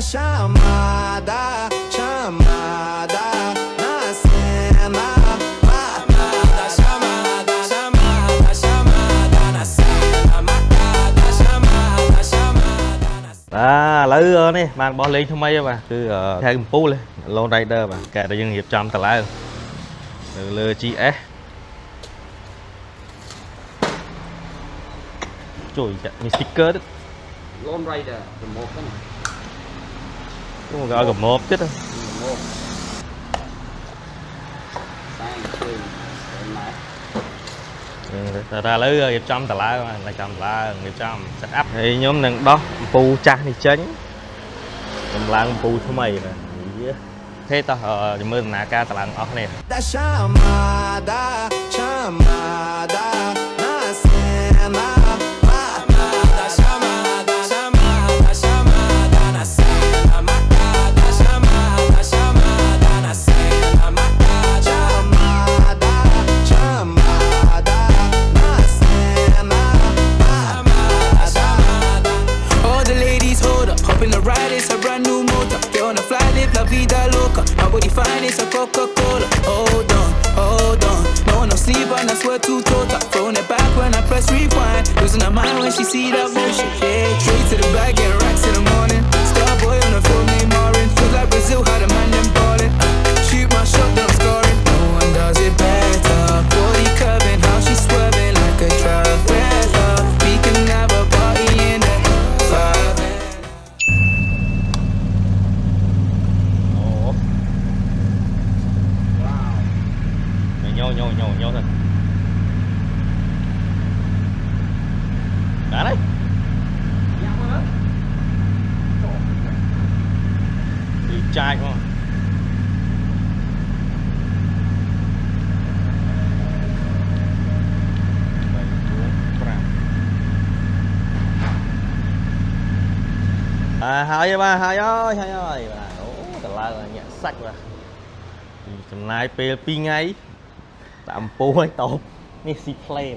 chamada, chamada na cena. Marcada, chamada, chamada, chamada na cena. Marcada, chamada, chamada na cena. Lấy nè, mang bỏ lên không mấy mà cứ theo cái pú lên, lon rider mà kể ra dân hiệp trăm tờ lá lừa chi é. Trời mi sticker đó. Lone Rider một cái này. Cũng gọi gặp một chứ đâu. Một. Sang trường Ta lấy hiệp trăm tờ lá là trăm lá hiệp trăm set up thì nhóm nâng đó pu cha thì tránh cầm lang pu thứ mày nè thế ta mưa nà ca tờ lang ốc này chamada, chamada na cena. Marcada, chamada, chamada, chamada na cena. Marcada, chamada, chamada na cena. Marcada, chamada, chamada na cena. Marcada, chamada. All the ladies hold up, hop in the ride, it's a brand new motor. Get on a fly, live la vida loca. My body fine, it's a Coca-Cola. Hold on, no one no sleep and I swear to total. Throwing it back when I press rewind. Losing her mind when she see that motion. Yeah, straight to the back, get racks in the morning. Star boy on the film named Marin. Feel like Brazil, how the man them ballin'. Shoot my shot, then I'm scoring. No one does it better. Body curving, how she swerving like a traveler. We can have a party in the favela. Nhô thôi đã đấy đi chai không hai ba hai ơi tờ la là nhạc sách mà hôm nay pi ngay tạm pu hay tốtนี่ซีเพลย์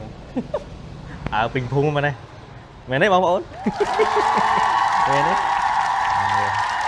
ปิงพุงมาเลยเมนได้บอลเมนได้